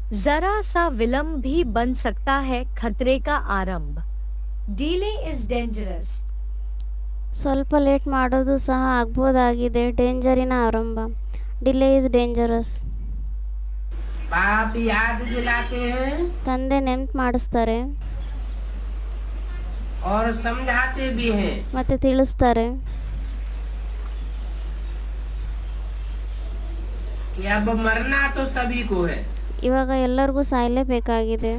जरा सा विलंब भी बन सकता है खतरे का आरंभ. Delay is dangerous. ಸ್ವಲ್ಪ ಲೇಟ್ ಮಾಡೋದು ಸಹ ಆಗ್ಬೋದಾಗಿದೆ, ಡೇಂಜರಿನ ಆರಂಭ. Delay is dangerous. बाप याद दिलाते हैं ತಂದೆ ನೆನ್ಪು ಮಾಡಿಸ್ತಾರೆ और समझाते भी हैं ಮತ್ತು ತಿಳಿಸ್ತಾರೆ कि अब मरना तो सभी को है, ಇವಾಗ ಎಲ್ಲರಿಗೂ ಸಾಯಲೇಬೇಕಾಗಿದೆ.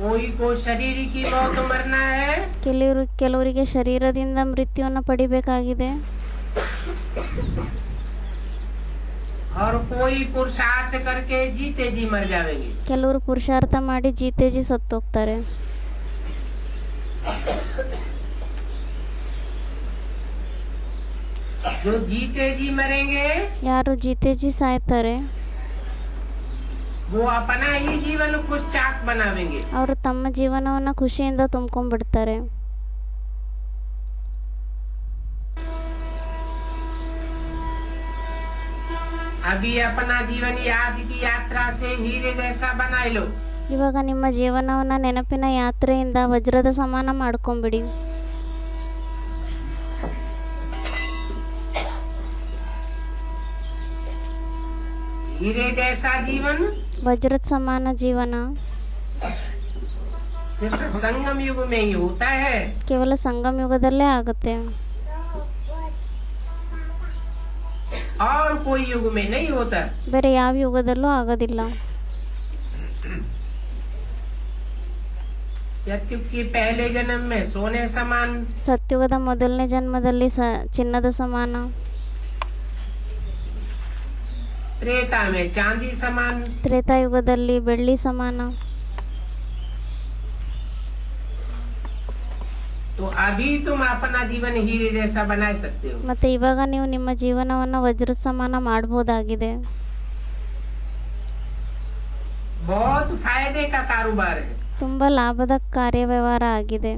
कोई को शरीर की मौत मरना है ಕೆಲವರಿಗೆ ಶರೀರದಿಂದ ಮೃತ್ಯುವನ್ನು ಪಡಿಬೇಕಾಗಿದೆ, और कोई पुरुषार्थ करके जीते जी मर जाएंगे. ಕೆಲವರು ಪುರುಷಾರ್ಥ ಮಾಡಿ ಜೀತೇಜಿ ಸತ್ತೋಗ್ತಾರೆ. जो जीते जी मरेंगे ಯಾರು ಜೀತೇಜಿ ಸಾಯ್ತಾರೆ वो अपना ही जीवन कुछ चाक बनावेंगे. ಅವರು ತಮ್ಮ ಜೀವನವನ್ನು ಖುಷಿಯಿಂದ ತುಂಬ್ಕೊಂಡ್ಬಿಡ್ತಾರೆ. अभी अपना जीवन याद की यात्रा से हीरे जैसा बना लो. ಇವಾಗ ನಿಮ್ಮ ಜೀವನವನ್ನು ನೆನಪಿನ ಯಾತ್ರೆಯಿಂದ ವಜ್ರದ ಸಮಾನ ಮಾಡ್ಕೊಂಬಿಡಿ. हीरे जैसा जीवन ವಜ್ರದ ಸಮಾನ ಜೀವನ सिर्फ संगम युग में ही होता है. ಕೇವಲ ಸಂಗಮ ಯುಗದಲ್ಲೇ ಆಗುತ್ತೆ, और कोई युग में नहीं होता. ಬೇರೆ ಯಾವ ಯುಗದಲ್ಲೂ ಆಗೋದಿಲ್ಲ. सतयुग के पहले जन्म में सोने समान, ಸತ್ಯುಗದ ಮೊದಲನೇ ಜನ್ಮದಲ್ಲಿ ಚಿನ್ನದ ಸಮಾನ, त्रेता में चांदी समान, ತ್ರೇತಾಯುಗದಲ್ಲಿ ಬೆಳ್ಳಿ ಸಮಾನ. तो अभी तुम अपना जीवन हीरे जैसा बना सकते हो. ಮತ್ತೆ ಇವಾಗ ನೀವು ನಿಮ್ಮ ಜೀವನವನ್ನು ವಜ್ರದ ಸಮಾನ ಮಾಡಬಹುದಾಗಿದೆ. बहुत फायदे का कारोबार है. ತುಂಬ ಲಾಭದ ಕಾರ್ಯವ್ಯವಹಾರ ಆಗಿದೆ.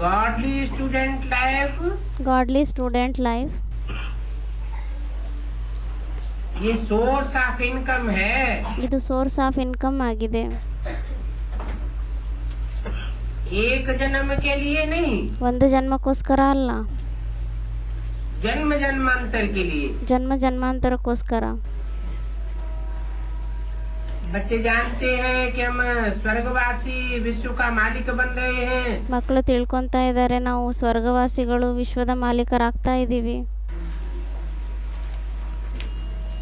Godly student life, godly student life ये सोर्स ऑफ इनकम है. ಇದು ಸೋರ್ಸ್ ಆಫ್ ಇನ್ಕಮ್ ಆಗಿದೆ. एक जन्म के लिए नहीं, ಒಂದು ಜನ್ಮಕ್ಕೋಸ್ಕರ ಅಲ್ಲ, जन्म जन्मांतर के लिए. ಜನ್ಮ ಜನ್ಮಾಂತರಕ್ಕೋಸ್ಕರ. बच्चे जानते हैं कि हम स्वर्गवासी विश्व का मालिक बन रहे हैं. ಮಕ್ಕಳು ತಿಳ್ಕೊತಾ ಇದ್ದಾರೆ, ನಾವು ಸ್ವರ್ಗವಾಸಿಗಳು, ವಿಶ್ವದ ಮಾಲೀಕರಾಗ್ತಾ ಇದ್ದೀವಿ.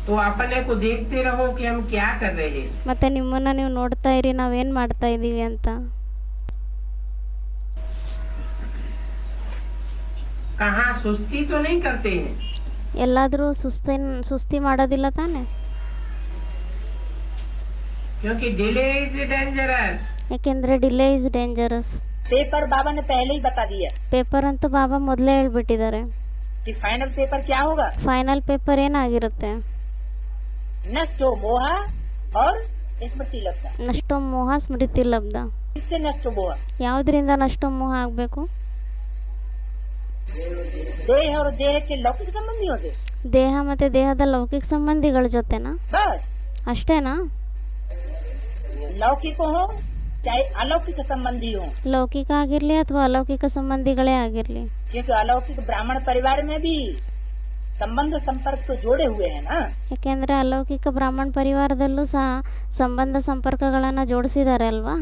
तो अपने को देखते रहो कि हम क्या कर रहे हैं. ಮತ್ತೆ ನಿಮ್ಮನ್ನ ನೀವು ನೋಡ್ತಾ ಇರಿ, ನಾವೇನ್ ಮಾಡ್ತಾ ಇದ್ದೀವಿ ಅಂತ. कहाँ सुस्ती तो नहीं करते हैं. ಎಲ್ಲಾದರೂ ಸುಸ್ತಿ ಮಾಡೋದಿಲ್ಲ ತಾನೆ, क्योंकि डिले इज डेंजरस. ಯಾಕೆಂದ್ರೆ ಡಿಲೇ ಇಸ್ ಡೇಂಜರಸ್. पेपर बाबा ने पहले ही बता दिया ಪೇಪರ್ ಅಂತೂ ಬಾಬಾ ಮೊದಲೇ ಹೇಳ್ಬಿಟ್ಟಿದ್ದಾರೆ. कि फाइनल पेपर क्या होगा. ಫೈನಲ್ ಪೇಪರ್ ಏನಾಗಿರುತ್ತೆ? नष्ट मोह और स्मृति लब्ध. ನಷ್ಟೋ ಮೋಹ ಸ್ಮೃತಿ ಲಬ್ಧ. इससे नष्ट मोह ಯಾವುದರಿಂದ ನಷ್ಟೋ ಮೋಹ ಆಗಬೇಕು? देह और देह के लौकिक संबंधी होते ದೇಹ ಮತ್ತೆ ದೇಹದ ಲೌಕಿಕ ಸಂಬಂಧಿಗಳ ಜೊತೆನಾ? बस. ಅಷ್ಟೇನಾ? लौकिक हो चाहे अलौकिक संबंधी हो, ಲೌಕಿಕ ಆಗಿರ್ಲಿ ಅಥವಾ ಅಲೌಕಿಕ ಸಂಬಂಧಿಗಳೇ ಆಗಿರ್ಲಿ. क्योंकि अलौकिक ब्राह्मण परिवार में भी संबंध संपर्क तो जोड़े हुए हैं ना. ಯಾಕೆಂದ್ರೆ ಅಲೌಕಿಕ ಬ್ರಾಹ್ಮಣ ಪರಿವಾರದಲ್ಲೂ ಸಹ ಸಂಬಂಧ ಸಂಪರ್ಕಗಳನ್ನು ಜೋಡಿಸಿದ್ದಾರೆ ಅಲ್ವಾ?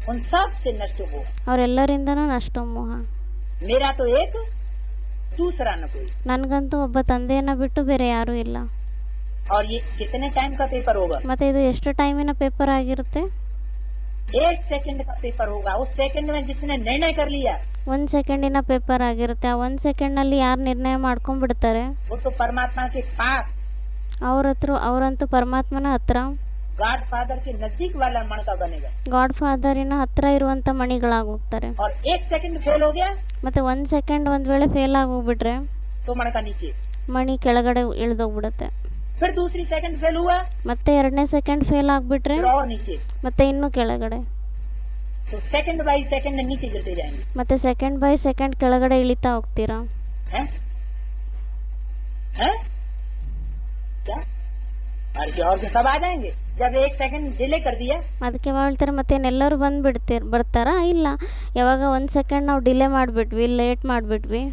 उन सब से नष्ट मोह. ಅವರೆಲ್ಲರಿಂದನೂ ನಷ್ಟೋ ಮೋಹ. मेरा तो एक, दूसरा न कोई. ನನಗಂತೂ ಒಬ್ಬ ತಂದೆಯನ್ನ ಬಿಟ್ಟು ಬೇರೆ ಯಾರೂ ಇಲ್ಲ. और ये कितने टाइम का पेपर होगा. ಮತ್ತೆ ಇದು ಎಷ್ಟು ಟೈಮಿನ ಪೇಪರ್ ಆಗಿರುತ್ತೆ? 1 सेकंड का पेपर होगा. उस सेकंड में जिसने निर्णय कर लिया ಒಂದು ಸೆಕೆಂಡಿನ ಪೇಪರ್ ಆಗಿರುತ್ತೆ. ಆ ಒಂದು ಸೆಕೆಂಡ್ನಲ್ಲಿ ಯಾರು ನಿರ್ಣಯ ಮಾಡ್ಕೊಂಡ್ಬಿಡ್ತಾರೆ वो तो परमात्मा के पास ಅವರಂತೂ ಪರಮಾತ್ಮನ ಹತ್ರ, गॉड फादर के नजदीक वाला मण का बनेगा. ಗಾಡ್ ಫಾದರಿನ ಹತ್ರ ಇರುವಂತ ಮಣಿಗಳಾಗೋಗ್ತಾರೆ. और 1 सेकंड फेल हो गया ಮತ್ತೆ ಒಂದು ಸೆಕೆಂಡ್ ಒಂದ್ ವೇಳೆ ಫೇಲ್ ಆಗೋಗ್ಬಿಟ್ರೆ तो मण का नीचे. ಮಣಿ ಕೆಳಗಡೆ ಇಳಿದೋಗ್ಬಿಡುತ್ತೆ. फिर दूसरी सेकंड फेल हुआ ಮತ್ತೆ ಎರಡನೇ ಸೆಕೆಂಡ್ ಫೇಲ್ ಆಗ್ಬಿಟ್ರೆ फिर और नीचे. ಮತ್ತೆ ಇನ್ನೂ ಕೆಳಗಡೆ. तो सेकंड बाय सेकंड नीचे गिरते जाएंगे। ಮತ್ತು ಸೆಕೆಂಡ್ ಬೈ ಸೆಕೆಂಡ್ ಕೆಳಗಡೆ ಇಳಿತಾ ಹೋಗ್ತೀರಾ. हैं? हैं? क्या? और के सब आ जाएंगे जब एक सेकंड डिले कर दिया। ಅದಕ್ಕೆ ಹೇಳ್ತಾರೆ ಮತ್ತೇನೆಲ್ಲರೂ ಬರ್ತಾರಾ? ಇಲ್ಲ, ಯಾವಾಗ 1 ಸೆಕೆಂಡ್ ನಾವು ಡಿಲೇ ಮಾಡಿಬಿಟ್ವಿ, ಲೇಟ್ ಮಾಡಿಬಿಟ್ವಿ.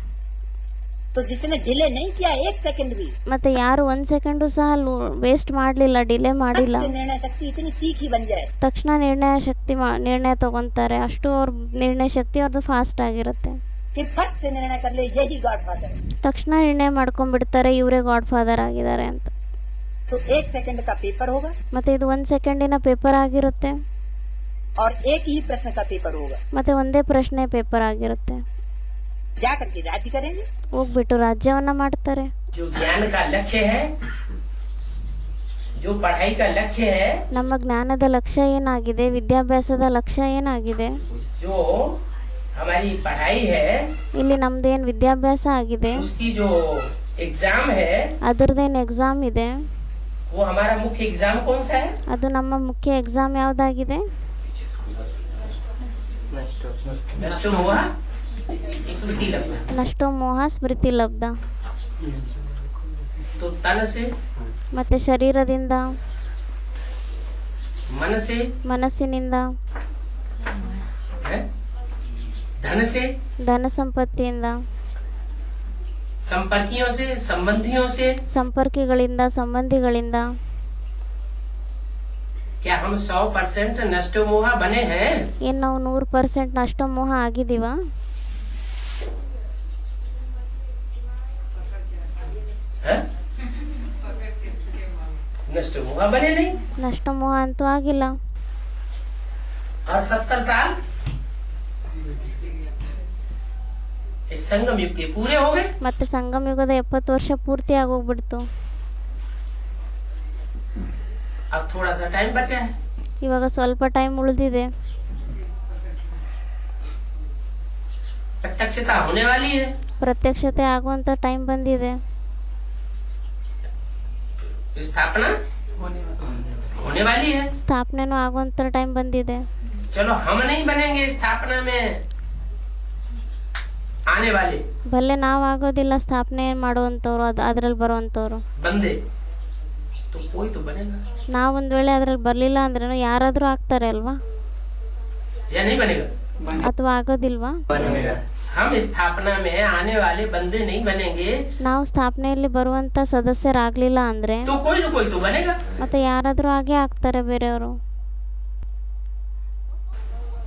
तो जिसने डिले नहीं किया एक सेकंड भी, ಮತ್ತು ಯಾರು 1 ಸೆಕೆಂಡು ಸಹ ವೇಸ್ಟ್ ಮಾಡಲಿಲ್ಲ, ಡಿಲೇ ಮಾಡಿಲ್ಲ, निर्णय शक्ति इतनी तीखी बन जाए, ತಕ್ಷಣ ನಿರ್ಣಯ ತಗೊತಾರೆ. ಅಷ್ಟು ಅವ್ರ ನಿರ್ಣಯ ಶಕ್ತಿ ಅವ್ರದ್ದು ಫಾಸ್ಟ್ ಆಗಿರುತ್ತೆ. कि फट से निर्णय कर ले यही गॉडफादर है। ತಕ್ಷಣ ನಿರ್ಣಯ ಮಾಡ್ಕೊಂಡ್ಬಿಡ್ತಾರೆ ಇವರೇ ಗಾಡ್ ಫಾದರ್ ಆಗಿದ್ದಾರೆ ಅಂತ. तो एक सेकंड का पेपर होगा ಮತ್ತೆ ಇದು 1 ಸೆಕೆಂಡಿನ ಪೇಪರ್ ಆಗಿರುತ್ತೆ. और एक ही प्रश्न का पेपर होगा। ಮತ್ತೆ ಒಂದೇ ಪ್ರಶ್ನೆ ಪೇಪರ್ ಆಗಿರುತ್ತೆ. जा करके राज्य करेंगे। ಹೋಗ್ಬಿಟ್ಟು ರಾಜ್ಯವನ್ನ ಮಾಡ್ತಾರೆ. जो ज्ञान का लक्ष्य है, जो पढ़ाई का लक्ष्य है, ನಮ್ಮ ಜ್ಞಾನದ ಲಕ್ಷ್ಯ ಏನಾಗಿದೆ, ವಿದ್ಯಾಭ್ಯಾಸದ ಲಕ್ಷ್ಯ ಏನಾಗಿದೆ, जो हमारी पढ़ाई है, ಇಲ್ಲಿ ನಮ್ದೇನ್ ವಿದ್ಯಾಭ್ಯಾಸ ಆಗಿದೆ, उसकी जो एग्जाम है, ಅದರದ್ದೇನು ಎಕ್ಸಾಮ್ ಇದೆ, वो हमारा मुख्य एग्जाम कौन सा है? ಅದು ನಮ್ಮ ಮುಖ್ಯ ಎಕ್ಸಾಮ್ ಯಾವ್ದಾಗಿದೆ? नष्टो हुआ स्मृति लब्ध। ನಷ್ಟೋ ಮೋಹ ಸ್ಮೃತಿ ಲಬ್ಧ. तो तन से, ಮತ್ತೆ ಶರೀರದಿಂದ, मन से, ಮನಸ್ಸಿನಿಂದ, है? धन से, ಧನ ಸಂಪತ್ತಿಯಿಂದ, संपर्कियों से, संबंधियों से। ಸಂಪರ್ಕಿಗಳಿಂದ, ಸಂಬಂಧಿಗಳಿಂದ. क्या हम 100% नष्टो मोहा बने हैं? ಏನು ನಾವು 100% ನಷ್ಟೋ ಮೋಹ ಆಗಿದ್ದೀವ? हैं? नष्टो मोहा बने नहीं। ನಷ್ಟೋ ಮೋಹ ಅಂತೂ ಆಗಿಲ್ಲ. और 70 साल इस संगम युग के पूरे हो गए। ಮತ್ತೆ ಸಂಗಮ ಯುಗದ 70 ವರ್ಷ ಪೂರ್ತಿ ಆಗೋಗ್ಬಿಡ್ತು. अब थोड़ा सा टाइम बचा है। ಇವಾಗ ಸ್ವಲ್ಪ ಟೈಮ್ ಉಳಿದಿದೆ. प्रत्यक्षता होने वाली है। ಪ್ರತ್ಯಕ್ಷತೆ ಆಗುವಂತ ಟೈಮ್ ಬಂದಿದೆ. स्थापना होने वाली है। ಸ್ಥಾಪನೆನೂ ಆಗುವಂತ ಟೈಮ್ ಬಂದಿದೆ. चलो हम नहीं बनेंगे स्थापना में आने वाले ಭಲೆ ನಾವು ಆಗೋದಿಲ್ಲ ಸ್ಥಾಪನೆ ಮಾಡುವಂತವ್ರು, ಅದ್ರಲ್ಲಿ ಬರುವಂತವ್ರು. बंदे, तो कोई तो बनेगा ನಾವು ಒಂದ್ ವೇಳೆ ಅದ್ರಲ್ಲಿ ಬರ್ಲಿಲ್ಲ ಅಂದ್ರೇನು ಯಾರಾದ್ರೂ ಆಗ್ತಾರೆ ಅಲ್ವಾ? या नहीं बनेगा? ಅಥವಾ ಆಗೋದಿಲ್ವಾ? हम स्थापना में आने वाले बंदे नहीं बनेंगे ನಾವು ಸ್ಥಾಪನೆಯಲ್ಲಿ ಬರುವಂತ ಸದಸ್ಯರಾಗ್ಲಿಲ್ಲ ಅಂದ್ರೆ तो कोई तो बनेगा। ಮತ್ತೆ ಯಾರಾದ್ರೂ ಹಾಗೆ ಆಗ್ತಾರೆ ಬೇರೆಯವರು.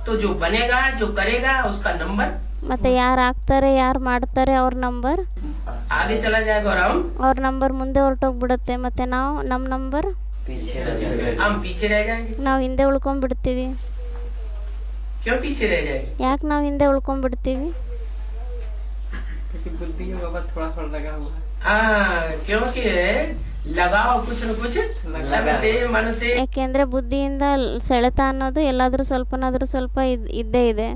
तो जो बनेगा, जो करेगा, उसका नंबर ಮತ್ತೆ ಯಾರು ಆಗ್ತಾರೆ, ಯಾರು ಮಾಡ್ತಾರೆ, ಅವ್ರ ನಂಬರ್ आगे चला जाएगा और ಅವ್ರ ನಂಬರ್ ಮುಂದೆ ಹೊರಟೋಗ್ಬಿಡುತ್ತೆ. ಮತ್ತೆ ನಾವು ನಮ್ಮ ನಂಬರ್ हम पीछे रह जाएंगे। ನಾವು ಹಿಂದೆ ಉಳ್ಕೊಂಡ್ಬಿಡ್ತೀವಿ. क्यों पीछे रह जाएंगे? ಯಾಕೆ ನಾವು ಹಿಂದೆ ಉಳ್ಕೊಂಡ್ಬಿಡ್ತೀವಿ? बुद्धि का थोड़ा थोड़ा लगा हुआ है। हाँ, क्योंकि लगाओ कुछ न कुछ तन से, मन से। ಯಾಕೆಂದ್ರೆ ಬುದ್ಧಿಯಿಂದ ಸೆಳೆತ ಅನ್ನೋದು ಎಲ್ಲಾದ್ರೂ ಸ್ವಲ್ಪನಾದ್ರೂ ಸ್ವಲ್ಪ ಇದ್ದೇ ಇದೆ.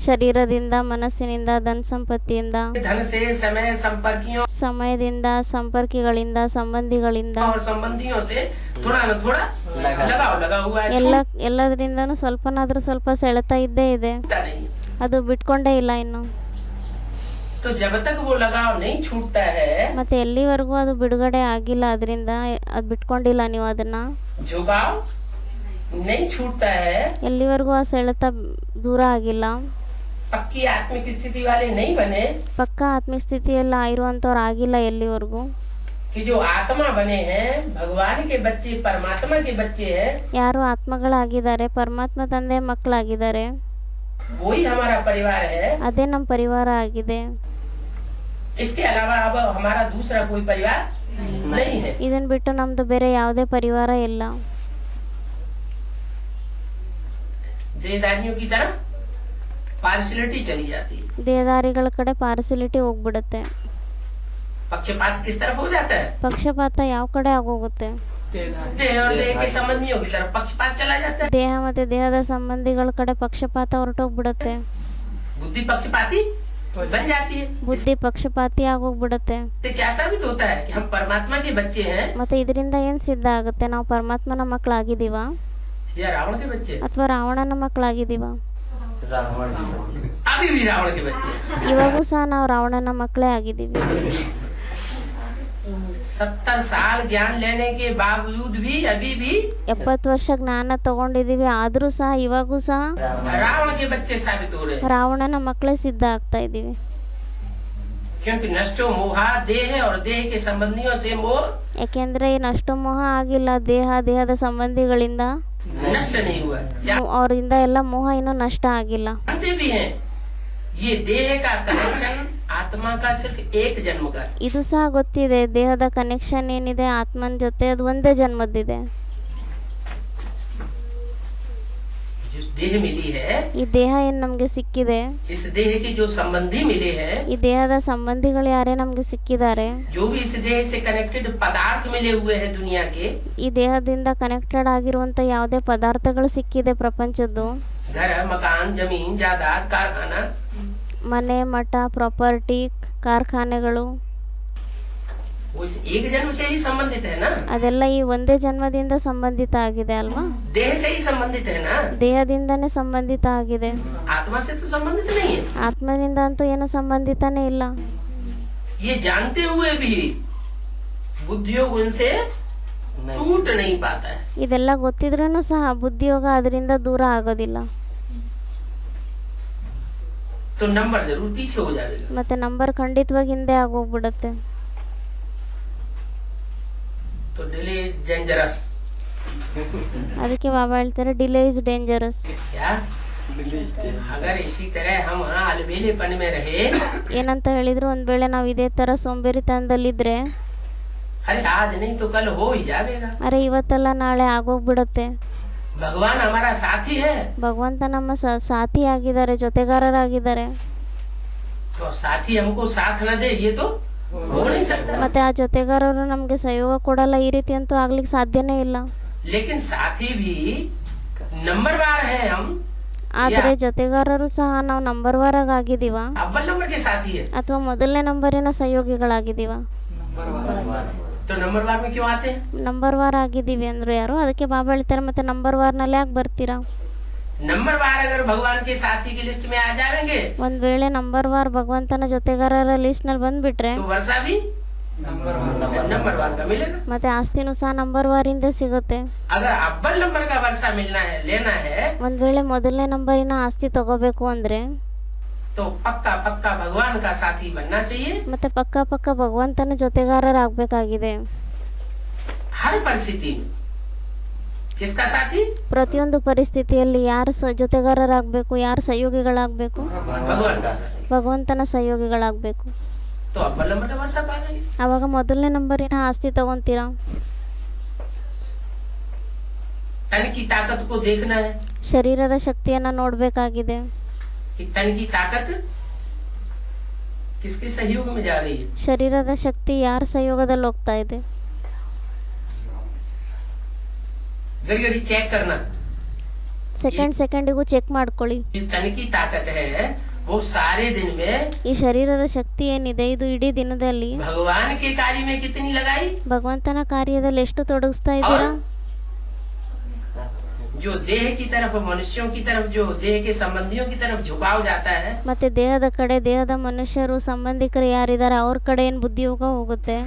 ಶರೀರದಿಂದ, ಮನಸ್ಸಿನಿಂದ, ಧನ ಸಂಪತ್ತಿಯಿಂದ, धन से, समय, संपर्कियों ಸಮಯದಿಂದ, ಸಂಪರ್ಕಿಗಳಿಂದ, ಸಂಬಂಧಿಗಳಿಂದ, और संबंधियों से थोड़ा न थोड़ा लगा हुआ है। ಎಲ್ಲದರಿಂದನೂ ಸ್ವಲ್ಪನಾದ್ರೂ ಸ್ವಲ್ಪ ಸೆಳೆತ ಇದ್ದೇ ಇದೆ. छूटता नहीं। ಅದು ಬಿಟ್ಕೊಂಡೇ ಇಲ್ಲ ಇನ್ನು. तो जब तक वो लगाव नहीं छूटता है, ಮತ್ತೆ ಎಲ್ಲಿವರೆಗೂ ಅದು ಬಿಡುಗಡೆ ಆಗಿಲ್ಲ, ಅದರಿಂದ ಅದು ಬಿಟ್ಕೊಂಡಿಲ್ಲ ನೀವು ಅದನ್ನ, झुकाव नहीं छूटता है, ಎಲ್ಲಿವರೆಗೂ ಆ ಸೆಳೆತ ದೂರ ಆಗಿಲ್ಲ, पक्की आत्मिक स्थिति वाले नहीं बने, ಪಕ್ಕ ಆತ್ಮಿಕ ಸ್ಥಿತಿಯಲ್ಲ ಇರುವಂತವ್ರು ಆಗಿಲ್ಲ ಎಲ್ಲಿವರೆಗೂ. कि जो आत्मा बने हैं, भगवान के बच्चे, परमात्मा के बच्चे हैं, ಯಾರು ಆತ್ಮಗಳಾಗಿದ್ದಾರೆ, ಪರಮಾತ್ಮ ತಂದೆ ಮಕ್ಕಳಾಗಿದ್ದಾರೆ, वही हमारा परिवार है। ಅದೇ ನಮ್ಮ ಪರಿವಾರ ಆಗಿದೆ. इसके अलावा अब हमारा दूसरा कोई परिवार नहीं है। ಇದನ್ ಬಿಟ್ಟು ನಮ್ದು ಬೇರೆ ಯಾವುದೇ ಪರಿವಾರ ಇಲ್ಲ. देहदारियों की तरफ पार्शियलिटी चली जाती है। ದೇಹದಾರಿಗಳ ಕಡೆ ಪಾರ್ಸಿಲಿಟಿ ಹೋಗ್ಬಿಡುತ್ತೆ. पक्षपात किस तरफ हो जाता है? ಪಕ್ಷಪಾತ ಯಾವ ಕಡೆ ಆಗೋಗುತ್ತೆ? देह और देह के संबंधियों की तरफ पक्षपात चला जाता है। ದೇಹ ಮತ್ತೆ ದೇಹದ ಸಂಬಂಧಿಗಳ ಕಡೆ ಪಕ್ಷಪಾತ ಹೊರಟೋಗ್ಬಿಡುತ್ತೆ. बुद्धि पक्षपाती बन जाती है। ಬುದ್ಧಿ ಪಕ್ಷಪಾತಿ ಆಗೋಗ್ಬಿಡುತ್ತೆ. इससे क्या साबित होता है कि हम परमात्मा के बच्चे हैं ಮತ್ತೆ ಇದರಿಂದ ಏನ್ ಸಿದ್ಧ ಆಗುತ್ತೆ? ನಾವು ಪರಮಾತ್ಮನ ಮಕ್ಕಳಾಗಿದ್ದೀವ या रावण के बच्चे? ಅಥವಾ ರಾವಣನ ಮಕ್ಕಳಾಗಿದ್ದೀವ? रावण के बच्चे। अभी भी रावण के बच्चे। ಇವಾಗೂ ಸಹ ನಾವು ರಾವಣನ ಮಕ್ಕಳೇ ಆಗಿದ್ದೀವಿ. 70 साल ज्ञान लेने के बावजूद भी अभी भी 70 ವರ್ಷ ಜ್ಞಾನ ತಗೊಂಡಿದ್ದೀವಿ, ಆದರೂ ಸಹ ಇವಾಗೂ ಸಹ रावण के बच्चे साबित हो रहे हैं। ರಾವಣನ ಮಕ್ಕಳೇ ಸಿದ್ಧ ಆಗ್ತಾ ಇದ್ದೀವಿ. क्योंकि नष्टो मोहा देह और देह के संबंधियों से मोह ಯಾಕೆಂದ್ರೆ ಈ ನಷ್ಟ ಮೋಹ ಆಗಿಲ್ಲ, ದೇಹದ ಸಂಬಂಧಿಗಳಿಂದ नष्ट नहीं हुआ। ಅವರಿಂದ ಎಲ್ಲ ಮೋಹ ಇನ್ನೂ ನಷ್ಟ ಆಗಿಲ್ಲ. जानते भी हैं ये देह का कनेक्शन आत्मा का सिर्फ एक जन्म का है। ಇದು ಸಹ ಗೊತ್ತಿದೆ, ದೇಹದ ಕನೆಕ್ಷನ್ ಏನಿದೆ ಆತ್ಮನ ಜೊತೆ ಅದು ಒಂದೇ ಜನ್ಮದ್ದಿದೆ. जो देह मिली है, ಈ ದೇಹ ಏನು ನಮಗೆ ಸಿಕ್ಕಿದೆ, इस देह के जो संबंधी मिले हैं, ಈ ದೇಹದ ಸಂಬಂಧಿಗಳು ಯಾರೇ ನಮಗೆ ಸಿಕ್ಕಿದ್ದಾರೆ, जो भी इस देह से कनेक्टेड पदार्थ मिले हुए हैं दुनिया के, ಈ ದೇಹದಿಂದ ಕನೆಕ್ಟೆಡ್ ಆಗಿರುವಂತ ಯಾವುದೇ ಪದಾರ್ಥಗಳು ಸಿಕ್ಕಿದೆ ಪ್ರಪಂಚದ್ದು, घर मकान जमीन जायदाद कारखाना, ಮನೆ ಮಠ ಪ್ರಾಪರ್ಟಿ ಕಾರ್ಖಾನೆಗಳು, वो इस एक जन्म से ही संबंधित है ना। ಅದೆಲ್ಲ ಈ ಒಂದೇ ಜನ್ಮದಿಂದ ಸಂಬಂಧಿತ ಆಗಿದೆ ಅಲ್ವಾ. देह से ही संबंधित है ना, ದೇಹದಿಂದನೇ ಸಂಬಂಧಿತ ಆಗಿದೆ, आत्मा से तो संबंधित नहीं है। ಆತ್ಮನಿಂದ ಅಂತೂ ಏನು ಸಂಬಂಧಿತನೇ ಇಲ್ಲ. ये जानते हुए भी बुद्धियोग उनसे टूट नहीं पाता है। ಇದೆಲ್ಲ ಗೊತ್ತಿದ್ರೂ ಸಹ ಬುದ್ಧಿಯೋಗ ಅದರಿಂದ ದೂರ ಆಗೋದಿಲ್ಲ. तो नंबर जरूर पीछे हो जाएगा। ಮತ್ತೆ ನಂಬರ್ ಖಂಡಿತವಾಗಿ ಹಿಂದೆ ಆಗೋಗ್ಬಿಡುತ್ತೆ. तो डिले इज डेंजरस। ಅದಕ್ಕೆ ಬಾಬಾ ಹೇಳ್ತಾರೆ ಡಿಲೇ ಇಸ್ ಡೇಂಜರಸ್. क्या अगर इसी तरह हम वहाँ अलबेलेपन में रहे, ಏನಂತ ಹೇಳಿದ್ರು, ಒಂದ್ ವೇಳೆ ನಾವು ಇದೇ ತರ ಸೋಂಬೇರಿತನದಲ್ಲಿದ್ರೆ, अरे आज नहीं तो कल हो ही जाएगा। ಅರೆ ಇವತ್ತಲ್ಲ ನಾಳೆ ಆಗೋಗ್ಬಿಡುತ್ತೆ. भगवान हमारा साथी है, ಭಗವಂತ ನಮ್ಮ ಸಾಥಿ ಆಗಿದ್ದಾರೆ, ಜೊತೆಗಾರರಾಗಿದ್ದಾರೆ. तो साथी हमको साथ न दे ये तो हो नहीं सकता। ಮತ್ತೆ ಆ ಜೊತೆಗಾರರು ನಮ್ಗೆ ಸಹಯೋಗ ಕೊಡಲ್ಲ, ಈ ರೀತಿ ಅಂತೂ ಆಗ್ಲಿಕ್ಕೆ ಸಾಧ್ಯನೇ ಇಲ್ಲ. लेकिन साथी भी नंबरवार है हम, ಆದ್ರೆ ಜೊತೆಗಾರರು ಸಹ ನಾವು ನಂಬರ್ ವಾರಾಗ ಆಗಿದೀವ अव्वल नंबर के साथी है। ಅಥವಾ ಮೊದಲನೇ ನಂಬರಿನ ಸಹಯೋಗಿಗಳಾಗಿದೀವ. तो नंबरवार में क्यों आते हैं? ನಂಬರ್ ವಾರ್ ಆಗಿದ್ದೀವಿ ಅಂದ್ರು ಯಾರು, ಅದಕ್ಕೆ ಬಾಬಾ ಹೇಳ್ತಾರೆ ಮತ್ತೆ ನಂಬರ್ ವಾರ್ನಲ್ಲಿ ಯಾಕೆ ಬರ್ತೀರಾ. नंबरवार अगर भगवान के साथी की लिस्ट में आ जाएंगे, ಒಂದ್ ವೇಳೆ ನಂಬರ್ ವಾರ್ ಭಗವಂತನ ಜೊತೆಗಾರರ ಲಿಸ್ಟ್ ನಲ್ಲಿ ಬಂದ್ಬಿಟ್ರೆ तो वर्षा भी नंबरवार का मिलेगा। ಮತ್ತೆ ಆಸ್ತಿನೂ ಸಹ ನಂಬರ್ ವಾರಿಂದ ಸಿಗುತ್ತೆ. अगर अव्वल नंबर का वर्षा मिलना है, लेना है, ಒಂದ್ ವೇಳೆ ಮೊದಲನೇ ನಂಬರಿನ ಆಸ್ತಿ ತಗೋಬೇಕು ಅಂದ್ರೆ तो पक्का पक्का भगवान का साथी बनना चाहिए। ಮತ್ತೆ ಪಕ್ಕ ಭಗವಂತನ ಜೊತೆಗಾರರಾಗಬೇಕಾಗಿದೆ. हर परिस्थिति में किसका साथी? ಪ್ರತಿಯೊಂದು ಪರಿಸ್ಥಿತಿಯಲ್ಲಿ ಯಾರು ಜೊತೆಗಾರರಾಗಬೇಕು, ಯಾರು ಸಹಯೋಗಿಗಳಾಗಬೇಕು, भगवान का साथी। ಭಗವಂತನ ಸಹಯೋಗಿಗಳಾಗಬೇಕು. तो अव्वल नंबर का वर्षा पाएंगे। ಆವಾಗ ಮೊದಲನೇ ನಂಬರಿನ ಆಸ್ತಿ ತಗೊಂತೀರಾ. तन की ताकत को देखना है ಶರೀರದ ಶಕ್ತಿಯನ್ನ ನೋಡ್ಬೇಕಾಗಿದೆ. कि तन की ताकत किसके सहयोग में जा रही है। ಶರೀರದ ಶಕ್ತಿ ಯಾರ ಸಹಯೋಗದಲ್ಲಿ ಹೋಗ್ತಾ ಇದೆ. घड़ी घड़ी चेक करना, ಸೆಕೆಂಡಿಗೂ ಚೆಕ್ ಮಾಡ್ಕೊಳ್ಳಿ. ये तन की ताकत है वो सारे दिन में ಈ ಶರೀರದ ಶಕ್ತಿ ಏನಿದೆ ಇದು ಇಡೀ ದಿನದಲ್ಲಿ भगवान के कार्य में कितनी लगाई, ಭಗವಂತನ ಕಾರ್ಯದಲ್ಲಿ ಎಷ್ಟು ತೊಡಗಿಸ್ತಾ ಇದ್ದೀರಾ. जो देह की तरफ, मनुष्यों की तरफ, जो देह के संबंधियों की तरफ झुकाव जाता है, ಮತ್ತೆ ದೇಹದ ಕಡೆ ದೇಹದ ಮನುಷ್ಯರು ಸಂಬಂಧಿಕರು ಯಾರಿದ್ದಾರೆ ಅವ್ರ ಕಡೆ ಏನ್ ಬುದ್ಧಿಯೋಗ ಹೋಗುತ್ತೆ,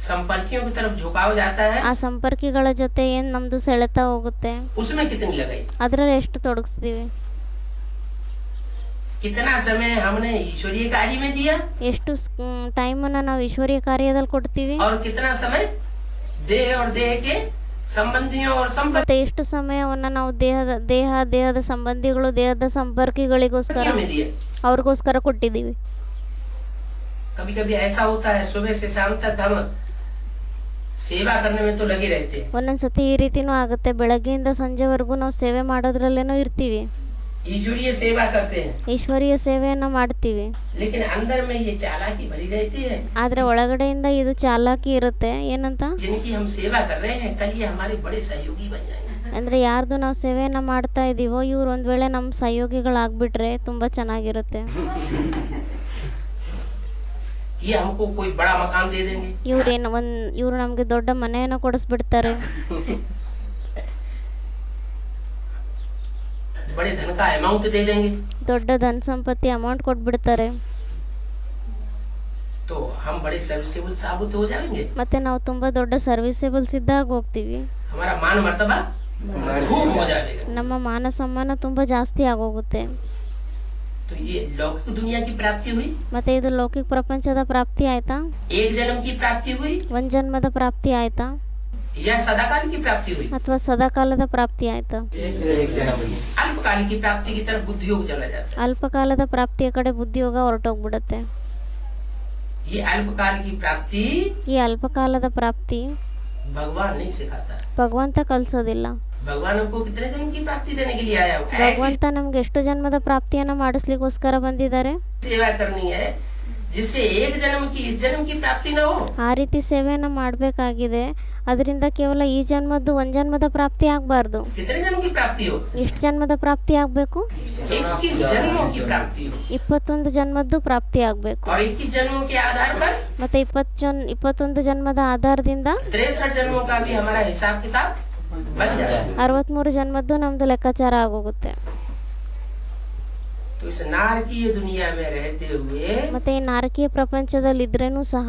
संपर्कियों की तरफ झुकाव जाता है, ಆ ಸಂಪರ್ಕಿಗಳ ಜೊತೆ ಏನ್ ನಮ್ದು ಸೆಳೆತ ಹೋಗುತ್ತೆ, उसमें कितनी लगाई, ಅದ್ರಲ್ಲಿ ಎಷ್ಟು ತೊಡಗಿಸ್ತೀವಿ. कितना समय हमने ईश्वरीय कार्य में दिया ಎಷ್ಟು ಟೈಮನ್ನ ನಾವು ಈಶ್ವರೀಯ ಕಾರ್ಯದಲ್ಲಿ ಕೊಡ್ತೀವಿ, और कितना समय देह और देह के संबंधियों और संपर्क ಮತ್ತೆ ಎಷ್ಟು ಸಮಯವನ್ನ ನಾವು ದೇಹದ ಸಂಬಂಧಿಗಳು ದೇಹದ ಸಂಪರ್ಕಿಗಳಿಗೋಸ್ಕರ में दिया। ಅವ್ರಿಗೋಸ್ಕರ ಕೊಟ್ಟಿದ್ದೀವಿ. कभी कभी ऐसा होता है सुबह से शाम तक हम सेवा करने में तो लगे रहते हैं, ಒಂದೊಂದ್ಸತಿ ಈ ರೀತಿನೂ ಆಗುತ್ತೆ, ಬೆಳಗ್ಗೆಯಿಂದ ಸಂಜೆವರೆಗೂ ನಾವು ಸೇವೆ ಮಾಡೋದ್ರಲ್ಲೇನೋ ಇರ್ತೀವಿ, ईश्वरीय सेवा करते हैं, ಈಶ್ವರೀಯ ಸೇವೆಯನ್ನ ಮಾಡ್ತೀವಿ. लेकिन अंदर में ये चालाकी भरी रहती है। ಆದ್ರೆ ಒಳಗಡೆಯಿಂದ ಇದು ಚಾಲಾಕಿ ಇರುತ್ತೆ. ಏನಂತ जिनकी हम सेवा कर रहे हैं कल ये हमारे बड़े सहयोगी बन जाएंगे। ಅಂದ್ರೆ ಯಾರ್ದು ನಾವು ಸೇವೆಯನ್ನ ಮಾಡ್ತಾ ಇದೀವೋ ಇವ್ರು ಒಂದ್ ವೇಳೆ ನಮ್ಮ ಸಹಯೋಗಿಗಳಾಗ್ಬಿಟ್ರೆ ತುಂಬಾ ಚೆನ್ನಾಗಿರುತ್ತೆ. ये हमको कोई बड़ा मकान दे देंगे, ಇವ್ರು ನಮ್ಗೆ ದೊಡ್ಡ ಮನೆಯನ್ನ ಕೊಡಿಸ್ಬಿಡ್ತಾರೆ. बड़े धन का अमाउंट दे देंगे, ದೊಡ್ಡ ಧನ ಸಂಪತ್ತಿ ಅಮೌಂಟ್ ಕೊಟ್ಬಿಡ್ತಾರೆ. तो हम बड़े सर्विसेबल साबित हो जाएंगे. ಮತ್ತೆ ನಾವು ತುಂಬಾ ದೊಡ್ಡ ಸರ್ವಿಸೇಬಲ್ಸ್ ಇದ್ದಾಗ ಹೋಗ್ತೀವಿ. हमारा मान मर्तबा खूब हो जाएगा. ನಮ್ಮ ಮಾನ ಸಮ್ಮಾನ ತುಂಬಾ ಜಾಸ್ತಿ ಆಗೋಗುತ್ತೆ. तो ये लौकिक दुनिया की प्राप्ति हुई, ಮತ್ತೆ ಇದು ಲೌಕಿಕ ಪ್ರಪಂಚದ ಪ್ರಾಪ್ತಿ ಆಯ್ತಾ, एक जन्म की प्राप्ति हुई, ಒಂದ್ ಜನ್ಮದ ಪ್ರಾಪ್ತಿ ಆಯ್ತಾ, या सदाकाल की प्राप्ति हुई. ಅಥವಾ ಸದಾಕಾಲದ ಪ್ರಾಪ್ತಿ ಆಯ್ತಾ. अल्पकाल की प्राप्ति की तरफ बुद्धि योग चला जाता है. ಅಲ್ಪಕಾಲದ ಪ್ರಾಪ್ತಿಯ ಕಡೆ ಬುದ್ಧಿಯೋಗ ಹೊರಟೋಗ್ಬಿಡುತ್ತೆ. ये अल्पकाल की प्राप्ति ಈ ಅಲ್ಪಕಾಲದ ಪ್ರಾಪ್ತಿ भगवान नहीं सिखाता. ಭಗವಂತ ಕಲ್ಸೋದಿಲ್ಲ. भगवान को कितने जन्म की प्राप्ति देने के लिए आया हो. ऐसी ಭಗವಂತ ನಮ್ಗೆ ಎಷ್ಟು ಜನ್ಮದ ಪ್ರಾಪ್ತಿಯನ್ನ ಮಾಡಿಸ್ಲಿಕ್ಕೋಸ್ಕರ ಬಂದಿದ್ದಾರೆ. सेवा करनी है जिससे एक जन्म की इस जन्म की प्राप्ति न हो. ಆ ರೀತಿ ಸೇವೆಯನ್ನ ಮಾಡಬೇಕಾಗಿದೆ. ಅದರಿಂದ ಕೇವಲ ಈ ಜನ್ಮದ್ದು ಒಂದ್ ಜನ್ಮದ ಪ್ರಾಪ್ತಿ ಆಗ್ಬಾರ್ದು. कितने जन्म की प्राप्ति हो. ಎಷ್ಟು ಜನ್ಮದ ಪ್ರಾಪ್ತಿ ಆಗ್ಬೇಕು. 21 जन्मों की प्राप्ति हो. 21 ಜನ್ಮದ್ದು ಪ್ರಾಪ್ತಿ ಆಗ್ಬೇಕು. और 21 जन्मों के आधार पर ಮತ್ತೆ 21 ಜನ್ಮದ ಆಧಾರದಿಂದ 63 जन्मों का भी हमारा हिसाब किताब बन जाए. 63 ಜನ್ಮದ್ದು ನಮ್ದು ಲೆಕ್ಕಾಚಾರ ಆಗೋಗುತ್ತೆ. तो इस नारकीय दुनिया में रहते हुए ಮತ್ತೆ ಈ ನಾರಕೀಯ ಪ್ರಪಂಚದಲ್ಲಿ ಇದ್ರೇನು ಸಹ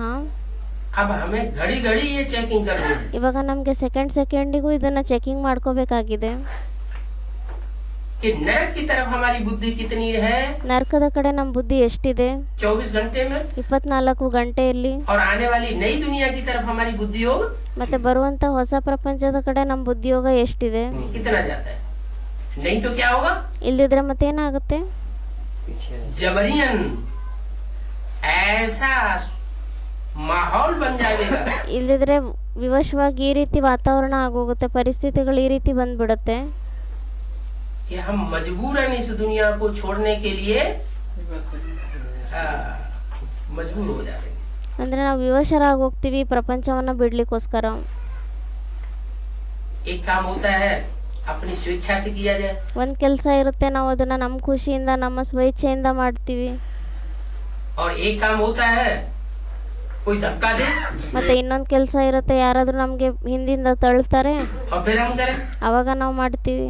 अब हमें घड़ी घड़ी ये चेकिंग करनी है ಇವಾಗ ನಮ್ಗೆ ಸೆಕೆಂಡಿಗೂ ಇದನ್ನ ಚೆಕಿಂಗ್ ಮಾಡ್ಕೋಬೇಕಾಗಿದೆ. कि नरक की तरफ हमारी बुद्धि कितनी है. ನರಕದ ಕಡೆ ನಮ್ಮ ಬುದ್ಧಿ ಎಷ್ಟಿದೆ 24 घंटे में. 24 ಗಂಟೆಯಲ್ಲಿ. और आने वाली नई दुनिया की तरफ हमारी बुद्धि योग ಮತ್ತೆ ಬರುವಂತ ಹೊಸ ಪ್ರಪಂಚದ ಕಡೆ ನಮ್ಮ ಬುದ್ಧಿಯೋಗ ಎಷ್ಟಿದೆ. कितना जाता है. नहीं तो क्या होगा. ಇಲ್ದಿದ್ರೆ ಮತ್ತೇನಾಗುತ್ತೆ. जबरियन ऐसा माहौल बन जाएगा. ಇಲ್ದಿದ್ರೆ ವಿವಶವಾಗಿ ಈ ರೀತಿ ವಾತಾವರಣ ಆಗೋಗುತ್ತೆ, ಪರಿಸ್ಥಿತಿಗಳು ಈ ರೀತಿ ಬಂದ್ಬಿಡುತ್ತೆ कि हम मजबूरन इस दुनिया को छोड़ने के लिए मजबूर हो जाएंगे. ಅಂದ್ರೆ ನಾವು ವಿವಶರಾಗಿ ಹೋಗ್ತೀವಿ ಪ್ರಪಂಚವನ್ನ ಬಿಡ್ಲಿಕ್ಕೋಸ್ಕರ. एक काम होता है अपनी स्वेच्छा से किया जाए. ಒಂದ್ ಕೆಲಸ ಇರುತ್ತೆ, ನಾವು ಅದನ್ನ ನಮ್ಮ ಖುಷಿಯಿಂದ ನಮ್ಮ ಸ್ವೇಚ್ಛೆಯಿಂದ ಮಾಡ್ತೀವಿ. और एक काम होता है कोई धक्का दे. ಮತ್ತೆ ಇನ್ನೊಂದ್ ಕೆಲಸ ಇರುತ್ತೆ, ಯಾರಾದ್ರೂ ನಮ್ಗೆ ಹಿಂದಿಂದ ತಳ್ತಾರೆ, और फिर हम करें. ಅವಾಗ ನಾವು ಮಾಡ್ತೀವಿ.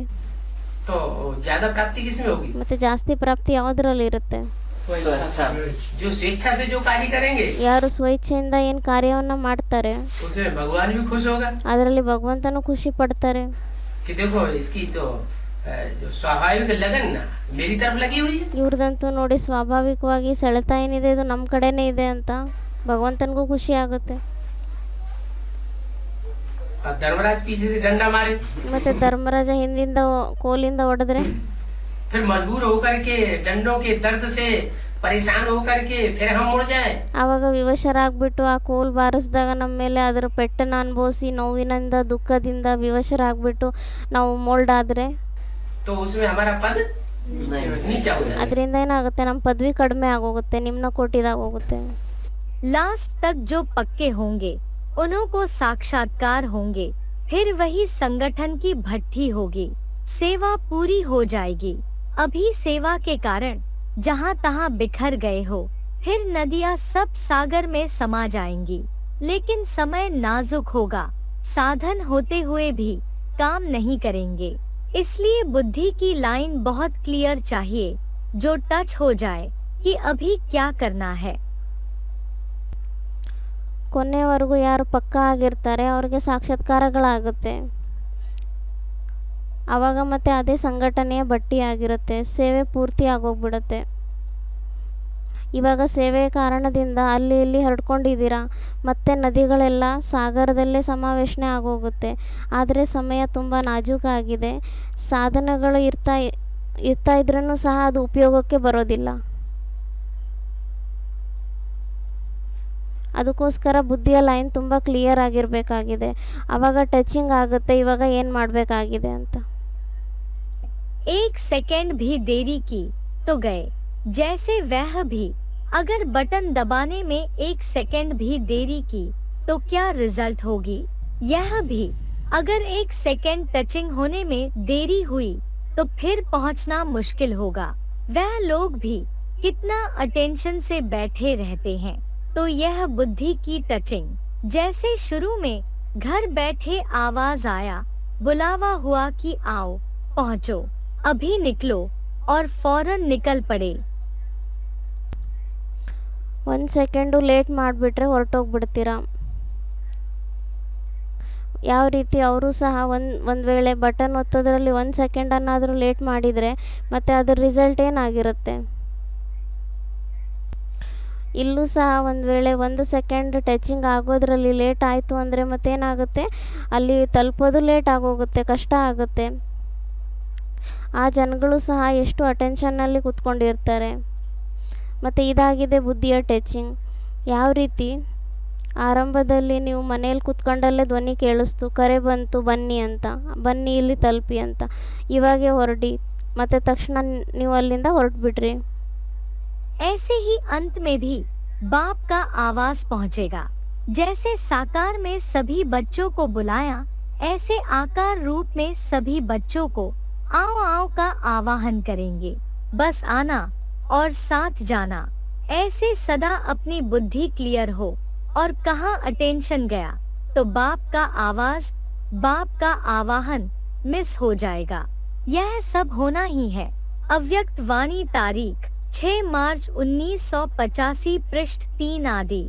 तो ज्यादा प्राप्ति किसमें होगी. ಮತ್ತೆ ಜಾಸ್ತಿ ಪ್ರಾಪ್ತಿ ಯಾವ್ದ್ರಲ್ಲಿ ಇರುತ್ತೆ. जो स्वेच्छा से जो कार्य करेंगे ಯಾರು ಸ್ವೇಚ್ಛೆಯಿಂದ ಏನ್ ಕಾರ್ಯವನ್ನ ಮಾಡ್ತಾರೆ उसमें भगवान भी खुश होगा. ಅದರಲ್ಲಿ ಭಗವಂತನು ಖುಷಿ ಪಡ್ತಾರೆ. कि देखो इसकी तो जो स्वाभाविक लगन ना मेरी तरफ लगी हुई है. ಇವ್ರದಂತೂ ನೋಡಿ ಸ್ವಾಭಾವಿಕವಾಗಿ ಸೆಳೆತ ಏನಿದೆ ಇದು ನಮ್ಮ ಕಡೆನೇ ಇದೆ ಅಂತ ಭಗವಂತನಿಗೂ ಖುಷಿ ಆಗುತ್ತೆ. और धर्मराज पीछे से डंडा मारे. ಮತ್ತೆ ಧರ್ಮರಾಜ ಹಿಂದಿಂದ ಕೋಲಿಂದ ಹೊಡೆದ್ರೆ फिर मजबूर होकर के डंडों के दर्द से परेशान होकर के फिर हम मुड़ जाए. ಆವಾಗ ವಿವಶರಾಗ್ಬಿಟ್ಟು ಆ ಕೋಲ್ ಬಾರಿಸಿದಾಗ ನಮ್ಮ ಮೇಲೆ ಅದರ ಪೆಟ್ಟನ್ನು ಅನುಭವಿಸಿ ನೋವಿನಿಂದ ದುಃಖದಿಂದ ವಿವಶರಾಗ್ಬಿಟ್ಟು ನಾವು ಮೋಲ್ಡ್ ಆದ್ರೆ तो उसमें हमारा पद नीचा हो जाए. ಅದರಿಂದ ಏನಾಗುತ್ತೆ, ನಮ್ಮ ಪದವಿ ಕಡಿಮೆ ಆಗೋಗುತ್ತೆ, ನಿಮ್ನ ಕೋಟಿದಾಗ ಹೋಗುತ್ತೆ. लास्ट तक जो पक्के होंगे उन्हों को साक्षात्कार होंगे, फिर वही संगठन की भट्टी होगी, सेवा पूरी हो जाएगी. अभी सेवा के कारण जहाँ तहाँ बिखर गए हो, फिर नदियाँ सब सागर में समा जाएंगी. लेकिन समय नाजुक होगा, साधन होते हुए भी काम नहीं करेंगे. इसलिए बुद्धि की लाइन बहुत क्लियर चाहिए, जो टच हो जाए कि अभी क्या करना है. ಕೊನೆವರೆಗೂ ಯಾರು ಪಕ್ಕಾ ಆಗಿರ್ತಾರೆ ಅವ್ರಿಗೆ ಸಾಕ್ಷಾತ್ಕಾರಗಳಾಗುತ್ತೆ. ಆವಾಗ ಮತ್ತೆ ಅದೇ ಸಂಘಟನೆಯ ಬಟ್ಟಿ ಆಗಿರುತ್ತೆ, ಸೇವೆ ಪೂರ್ತಿ ಆಗೋಗ್ಬಿಡುತ್ತೆ. ಇವಾಗ ಸೇವೆಯ ಕಾರಣದಿಂದ ಅಲ್ಲಿ ಇಲ್ಲಿ ಹರಡ್ಕೊಂಡಿದ್ದೀರಾ, ಮತ್ತೆ ನದಿಗಳೆಲ್ಲ ಸಾಗರದಲ್ಲೇ ಸಮಾವೇಶನೆ ಆಗೋಗುತ್ತೆ. ಆದರೆ ಸಮಯ ತುಂಬ ನಾಜೂಕಾಗಿದೆ, ಸಾಧನಗಳು ಇರ್ತಾ ಇದ್ರೂ ಸಹ ಅದು ಉಪಯೋಗಕ್ಕೆ ಬರೋದಿಲ್ಲ. ಅದಕ್ಕೋಸ್ಕರ ಬುದ್ಧಿಯ ಲೈನ್ ತುಂಬ ಕ್ಲಿಯರ್ ಆಗಿರಬೇಕಾಗಿದೆ. ಆವಾಗ ಟಚಿಂಗ್ ಆಗುತ್ತೆ ಇವಾಗ ಏನು ಮಾಡಬೇಕಾಗಿದೆ ಅಂತ. एक सेकंड भी देरी की तो गए जैसे वह भी. अगर बटन दबाने में 1 सेकंड भी देरी की तो क्या रिजल्ट होगी. यह भी अगर 1 सेकंड टचिंग होने में देरी हुई तो फिर पहुंचना मुश्किल होगा. वह लोग भी कितना अटेंशन से बैठे रहते हैं. तो यह बुद्धि की टचिंग, जैसे शुरू में घर बैठे आवाज आया, बुलावा हुआ कि आओ पहुंचो, अभी निकलो और फौरन निकल पड़े। 1 ಸೆಕೆಂಡು ಲೇಟ್ ಮಾಡಿಬಿಟ್ರೆ ಹೊರಟೋಗ್ಬಿಡ್ತೀರಾ. ಯಾವ ರೀತಿ ಅವರು ಸಹ ಒಂದು ವೇಳೆ ಬಟನ್ ಒತ್ತೋದ್ರಲ್ಲಿ 1 ಸೆಕೆಂಡನ್ನಾದರೂ ಲೇಟ್ ಮಾಡಿದರೆ ಮತ್ತು ಅದರ ರಿಸಲ್ಟ್ ಏನಾಗಿರುತ್ತೆ. ಇಲ್ಲೂ ಸಹ ಒಂದು ವೇಳೆ 1 ಸೆಕೆಂಡ್ ಟಚಿಂಗ್ ಆಗೋದ್ರಲ್ಲಿ ಲೇಟ್ ಆಯಿತು ಅಂದರೆ ಮತ್ತೇನಾಗುತ್ತೆ, ಅಲ್ಲಿ ತಲುಪೋದು ಲೇಟ್ ಆಗೋಗುತ್ತೆ, ಕಷ್ಟ ಆಗುತ್ತೆ. ಆ ಜನಗಳು ಸಹ ಎಷ್ಟು ಅಟೆನ್ಷನ್ನಲ್ಲಿ ಕೂತ್ಕೊಂಡಿರ್ತಾರೆ. ಮತ್ತು ಇದಾಗಿದೆ ಬುದ್ಧಿಯ ಟಚಿಂಗ್. ಯಾವ ರೀತಿ ಆರಂಭದಲ್ಲಿ ನೀವು ಮನೇಲಿ ಕೂತ್ಕೊಂಡಲ್ಲೇ ಧ್ವನಿ ಕೇಳಿಸ್ತು, ಕರೆ ಬಂತು ಬನ್ನಿ ಅಂತ, ಬನ್ನಿ ಇಲ್ಲಿ ತಲುಪಿ ಅಂತ, ಇವಾಗೆ ಹೊರಡಿ, ಮತ್ತು ತಕ್ಷಣ ನೀವು ಅಲ್ಲಿಂದ ಹೊರಟ್ಬಿಟ್ರಿ. ऐसे ही अंत में भी बाप का आवाज पहुंचेगा। जैसे साकार में सभी बच्चों को बुलाया, ऐसे आकार रूप में सभी बच्चों को आओ आओ का आवाहन करेंगे। बस आना और साथ जाना। ऐसे सदा अपनी बुद्धि क्लियर हो और कहाँ अटेंशन गया तो बाप का आवाज, बाप का आवाहन मिस हो जाएगा। यह सब होना ही है। अव्यक्त वाणी तारीख 6 मार्च 1985 पृष्ठ 3 आदि।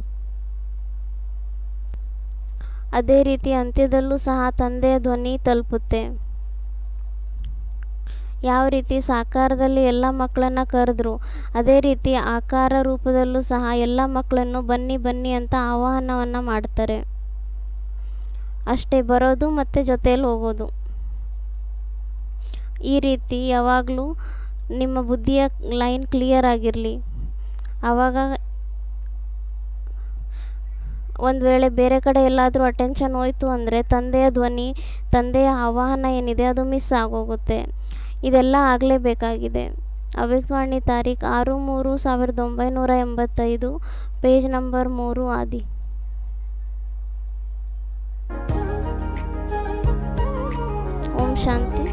ಅದೇ ರೀತಿ ಅಂತ್ಯದಲ್ಲೂ ಸಹ ತಂದೆಯ ಧ್ವನಿ ತಲುಪುತ್ತೆ. ಯಾವ ರೀತಿ ಸಾಕಾರದಲ್ಲಿ ಎಲ್ಲ ಮಕ್ಕಳನ್ನು ಕರೆದ್ರು, ಅದೇ ರೀತಿ ಆಕಾರ ರೂಪದಲ್ಲೂ ಸಹ ಎಲ್ಲ ಮಕ್ಕಳನ್ನು ಬನ್ನಿ ಬನ್ನಿ ಅಂತ ಆಹ್ವಾನವನ್ನು ಮಾಡ್ತಾರೆ. ಅಷ್ಟೇ, ಬರೋದು ಮತ್ತು ಜೊತೆಯಲ್ಲಿ ಹೋಗೋದು. ಈ ರೀತಿ ಯಾವಾಗಲೂ ನಿಮ್ಮ ಬುದ್ಧಿಯ ಲೈನ್ ಕ್ಲಿಯರ್ ಆಗಿರಲಿ. ಆವಾಗ ಒಂದು ವೇಳೆ ಬೇರೆ ಕಡೆ ಎಲ್ಲಾದರೂ ಅಟೆನ್ಷನ್ ಹೋಯಿತು ಅಂದರೆ ತಂದೆಯ ಧ್ವನಿ, ತಂದೆಯ ಆವಾಹನ ಏನಿದೆ ಅದು ಮಿಸ್ ಆಗೋಗುತ್ತೆ. ಇದೆಲ್ಲ ಆಗಲೇಬೇಕಾಗಿದೆ. ಅವ್ಯಕ್ತವಾಣಿ ತಾರೀಖು 6/3/1985, ಪೇಜ್ ನಂಬರ್ 3 ಆದಿ. ಓಂ ಶಾಂತಿ.